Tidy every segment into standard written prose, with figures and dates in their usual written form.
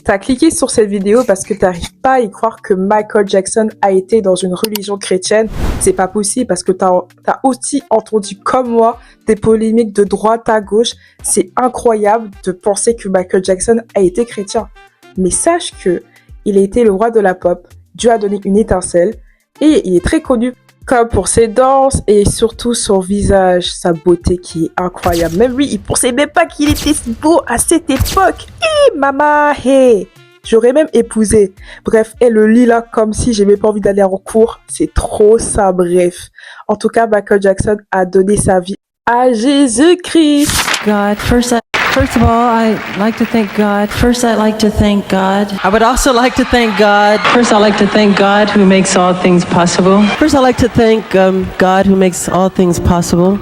T'as cliqué sur cette vidéo parce que t'arrives pas à y croire que Michael Jackson a été dans une religion chrétienne. C'est pas possible parce que t'as aussi entendu comme moi des polémiques de droite à gauche. C'est incroyable de penser que Michael Jackson a été chrétien. Mais sache que il a été le roi de la pop. Dieu a donné une étincelle et il est très connu comme pour ses danses et surtout son visage, sa beauté qui est incroyable. Même lui, il pensait même pas qu'il était si beau à cette époque. Maman, hey, j'aurais même épousé. Bref, elle le lit là comme si j'ai même pas envie d'aller en cours. C'est trop ça, bref. En tout cas, Michael Jackson a donné sa vie à Jésus-Christ. God, first of all, I'd like to thank God. First, I'd like to thank God. I would also like to thank God. First, I'd like to thank God who makes all things possible. First, I'd like to thank God who makes all things possible.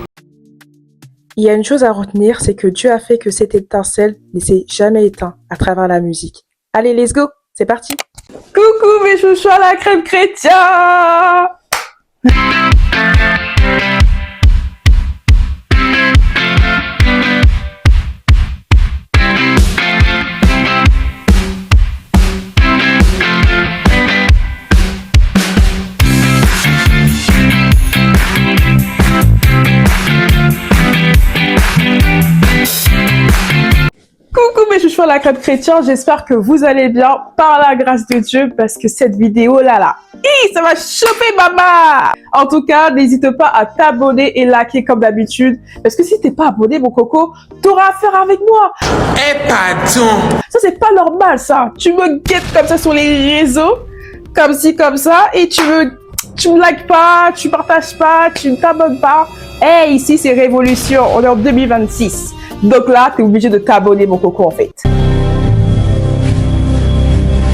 Il y a une chose à retenir, c'est que Dieu a fait que cette étincelle ne s'est jamais éteinte à travers la musique. Allez, let's go, c'est parti. Coucou mes chouchous à la crème chrétien. Coucou mes chouchous à la crème chrétien, j'espère que vous allez bien par la grâce de Dieu parce que cette vidéo là, ça va choper maman. En tout cas, n'hésite pas à t'abonner et liker comme d'habitude parce que si t'es pas abonné mon coco, t'auras affaire avec moi. Eh pardon. Ça c'est pas normal ça, tu me guettes comme ça sur les réseaux, comme ci comme ça et tu me likes pas, tu partages pas, tu ne t'abonnes pas. Hey, ici c'est révolution, on est en 2026. Donc là, t'es obligé de t'abonner, mon coco, en fait.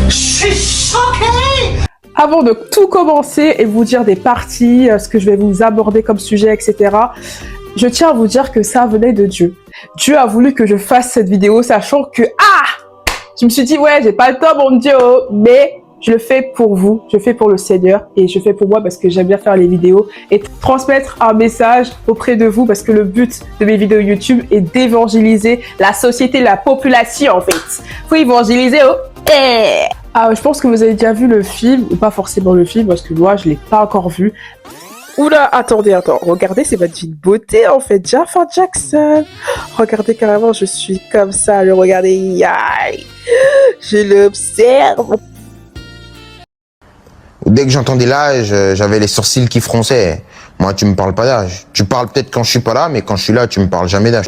Je suis choquée. Avant de tout commencer et vous dire des parties, ce que je vais vous aborder comme sujet, etc., je tiens à vous dire que ça venait de Dieu. Dieu a voulu que je fasse cette vidéo, sachant que, je me suis dit, ouais, j'ai pas le temps, mon Dieu, mais je le fais pour vous, je le fais pour le Seigneur et je le fais pour moi parce que j'aime bien faire les vidéos et transmettre un message auprès de vous parce que le but de mes vidéos YouTube est d'évangéliser la société, la population en fait. Faut évangéliser, je pense que vous avez déjà vu le film, ou pas forcément le film parce que moi je l'ai pas encore vu. Oula, attendez, regardez, c'est votre fille de beauté en fait, Jafar Jackson. Regardez carrément, je suis comme ça, regardez, je l'observe. Dès que j'entendais l'âge, j'avais les sourcils qui fronçaient. Moi, tu me parles pas d'âge. Tu parles peut-être quand je suis pas là, mais quand je suis là, tu me parles jamais d'âge.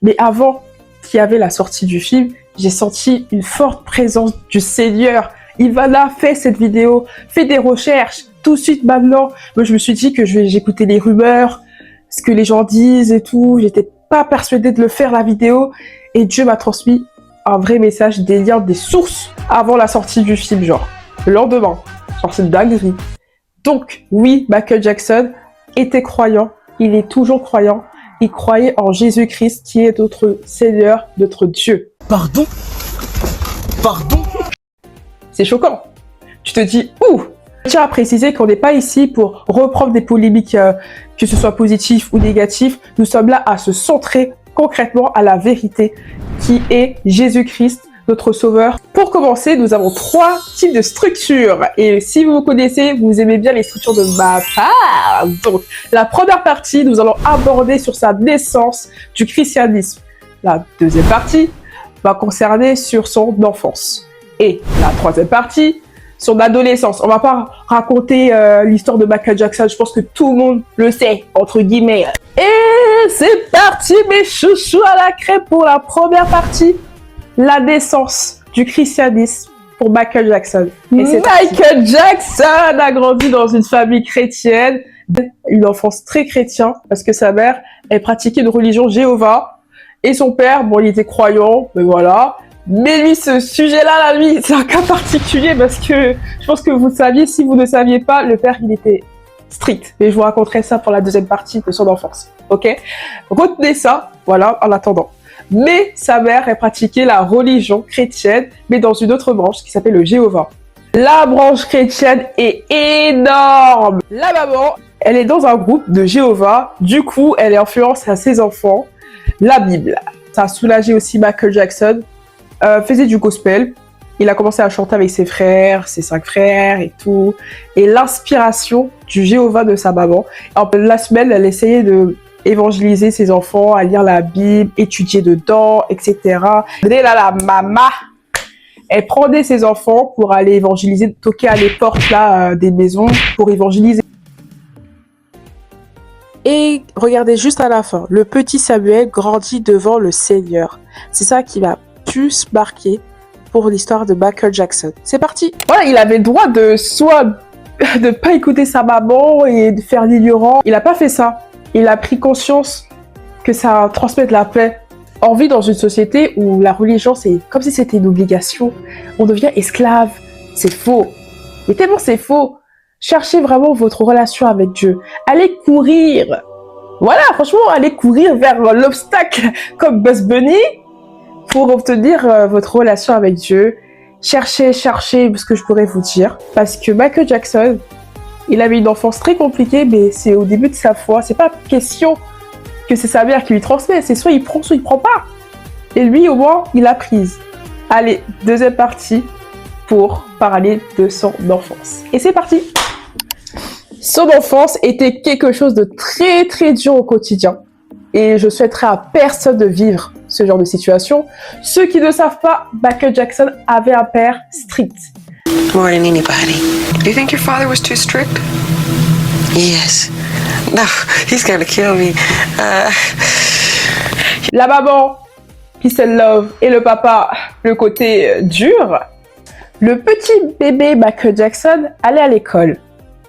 Mais avant qu'il y avait la sortie du film, j'ai senti une forte présence du Seigneur. Il va là, fait cette vidéo, fait des recherches. Tout de suite maintenant, moi je me suis dit que j'écoutais les rumeurs, ce que les gens disent et tout. J'étais pas persuadée de le faire la vidéo. Et Dieu m'a transmis un vrai message, des liens, des sources avant la sortie du film, genre. Le lendemain, genre c'est une dinguerie. Donc oui, Michael Jackson était croyant, il est toujours croyant, il croyait en Jésus-Christ qui est notre Seigneur, notre Dieu. Pardon. C'est choquant. Tu te dis, Je tiens à préciser qu'on n'est pas ici pour reprendre des polémiques, que ce soit positif ou négatif. Nous sommes là à se centrer concrètement à la vérité qui est Jésus-Christ, notre sauveur. Pour commencer, nous avons 3 types de structures. Et si vous connaissez, vous aimez bien les structures de ma part. Donc, la première partie, nous allons aborder sur sa naissance du christianisme. La deuxième partie va concerner sur son enfance. Et la troisième partie, son adolescence. On va pas raconter l'histoire de Michael Jackson. Je pense que tout le monde le sait, entre guillemets. Et c'est parti, mes chouchous à la crème pour la première partie. La naissance du christianisme pour Michael Jackson. Et Michael Jackson a grandi dans une famille chrétienne, une enfance très chrétienne, parce que sa mère, elle pratiquait une religion Jéhovah, et son père, bon, il était croyant, mais voilà. Mais lui, ce sujet-là, lui, c'est un cas particulier, parce que je pense que vous le saviez, si vous ne saviez pas, le père, il était strict. Mais je vous raconterai ça pour la deuxième partie de son enfance, ok? Retenez ça, voilà, en attendant. Mais sa mère, elle pratiquait la religion chrétienne, mais dans une autre branche qui s'appelle le Jéhovah. La branche chrétienne est énorme. La maman, elle est dans un groupe de Jéhovah. Du coup, elle influence à ses enfants la Bible. Ça a soulagé aussi Michael Jackson. faisait du gospel. Il a commencé à chanter avec ses frères, ses 5 frères et tout. Et l'inspiration du Jéhovah de sa maman. La semaine, elle essayait de évangéliser ses enfants, à lire la Bible, étudier dedans, etc. Et là, la maman, elle prenait ses enfants pour aller évangéliser, toquer à les portes là, des maisons pour évangéliser. Et regardez juste à la fin, le petit Samuel grandit devant le Seigneur. C'est ça qui m'a plus marqué pour l'histoire de Michael Jackson. C'est parti. Voilà, il avait le droit de soit de pas écouter sa maman et de faire l'ignorant. Il a pas fait ça. Il a pris conscience que ça transmet de la paix. On vit dans une société où la religion, c'est comme si c'était une obligation. On devient esclave. C'est faux. Mais tellement c'est faux. Cherchez vraiment votre relation avec Dieu. Allez courir. Voilà, franchement, allez courir vers l'obstacle comme Bugs Bunny pour obtenir votre relation avec Dieu. Cherchez ce que je pourrais vous dire. Parce que Michael Jackson, il avait une enfance très compliquée, mais c'est au début de sa foi. C'est pas question que c'est sa mère qui lui transmet. C'est soit il prend, soit il prend pas. Et lui, au moins, il a prise. Allez, deuxième partie pour parler de son enfance. Et c'est parti. Son enfance était quelque chose de très très dur au quotidien. Et je souhaiterais à personne de vivre ce genre de situation. Ceux qui ne savent pas, Michael Jackson avait un père strict. More than anybody. Do you think your father was too strict? Yes. No, he's gonna kill me. La maman, peace and love, et le papa, le côté dur. Le petit bébé Michael Jackson allait à l'école.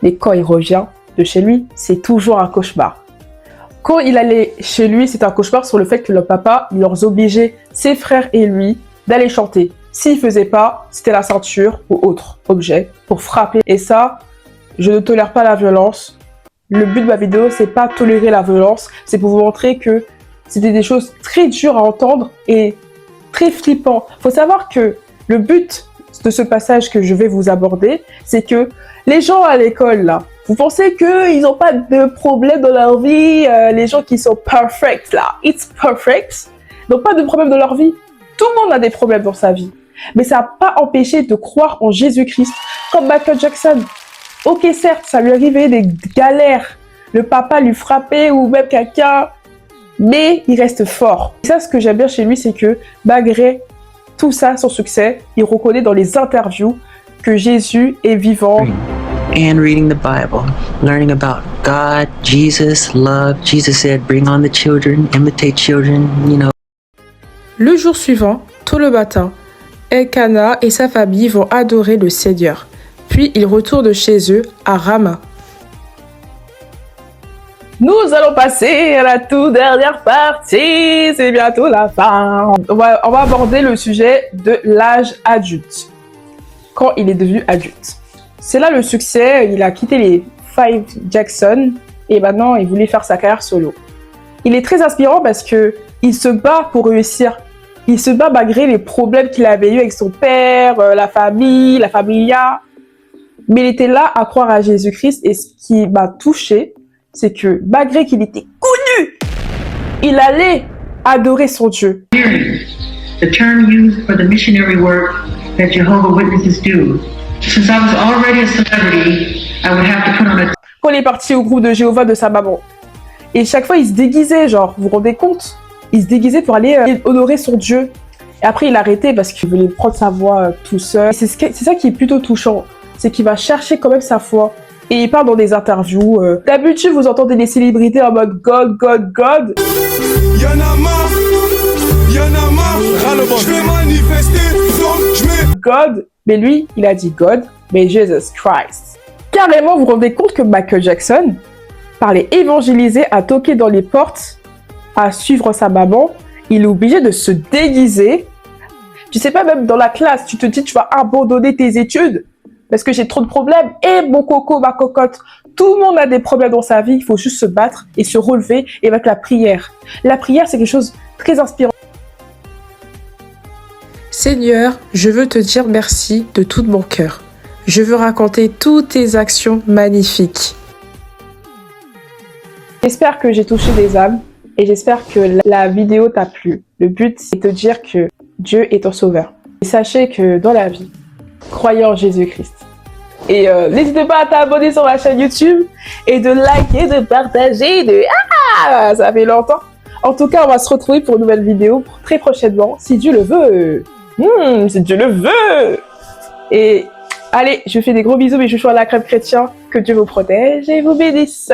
Mais quand il revient de chez lui, c'est toujours un cauchemar. Quand il allait chez lui, c'est un cauchemar sur le fait que le papa, il leur obligeait, ses frères et lui, d'aller chanter. S'il faisait pas, c'était la ceinture ou autre objet pour frapper. Et ça, je ne tolère pas la violence. Le but de ma vidéo, c'est pas tolérer la violence, c'est pour vous montrer que c'était des choses très dures à entendre et très flippant. Faut savoir que le but de ce passage que je vais vous aborder, c'est que les gens à l'école, là, vous pensez qu'ils n'ont pas de problème dans leur vie, les gens qui sont perfect, là, it's perfect, n'ont pas de problème dans leur vie. Tout le monde a des problèmes dans sa vie. Mais ça n'a pas empêché de croire en Jésus-Christ, comme Michael Jackson. Ok, certes, ça lui arrivait des galères, le papa lui frappait ou même quelqu'un, mais il reste fort. Et ça, ce que j'aime bien chez lui, c'est que malgré tout ça, son succès, il reconnaît dans les interviews que Jésus est vivant. And reading the Bible, learning about God, Jesus, love. Jesus said, bring on the children, imitate children, you know. Le jour suivant, tôt le matin, Elkanah et sa famille vont adorer le Seigneur. Puis ils retournent chez eux à Rama. Nous allons passer à la toute dernière partie, c'est bientôt la fin. On va aborder le sujet de l'âge adulte, quand il est devenu adulte. C'est là le succès, il a quitté les Five Jackson et maintenant il voulait faire sa carrière solo. Il est très inspirant parce que il se bat pour réussir. Il se bat malgré les problèmes qu'il avait eu avec son père, la famille, la familia. Mais il était là à croire à Jésus-Christ et ce qui m'a touché, c'est que malgré qu'il était connu, il allait adorer son Dieu. The term used for the missionary work that Jehovah's Witnesses do. Since I was already a celebrity, I would have to put on a... Quand il est parti au groupe de Jéhovah de sa maman, et chaque fois il se déguisait, genre, vous vous rendez compte? Il se déguisait pour aller honorer son Dieu. Et après il a arrêté parce qu'il voulait prendre sa voix tout seul. C'est ça qui est plutôt touchant, c'est qu'il va chercher quand même sa foi. Et il part dans des interviews. D'habitude, vous entendez les célébrités en mode God, God, God. Y'en a marre, je vais manifester, donc je mets... God, mais lui, il a dit God, mais Jesus Christ. Carrément, vous vous rendez compte que Michael Jackson parlait évangéliser, à toquer dans les portes, à suivre sa maman. Il est obligé de se déguiser. Tu sais pas, même dans la classe, tu te dis tu vas abandonner tes études parce que j'ai trop de problèmes. Et mon coco, ma cocotte, tout le monde a des problèmes dans sa vie. Il faut juste se battre et se relever et avec la prière. La prière, c'est quelque chose de très inspirant. Seigneur, je veux te dire merci de tout mon cœur. Je veux raconter toutes tes actions magnifiques. J'espère que j'ai touché des âmes et j'espère que la vidéo t'a plu. Le but, c'est de te dire que Dieu est ton sauveur. Et sachez que dans la vie, croyez en Jésus-Christ. Et n'hésitez pas à t'abonner sur ma chaîne YouTube et de liker, de partager, ça fait longtemps. En tout cas, on va se retrouver pour une nouvelle vidéo très prochainement, si Dieu le veut. Si Dieu le veut. Et allez, je vous fais des gros bisous, mes chouchous à la crème chrétien. Que Dieu vous protège et vous bénisse.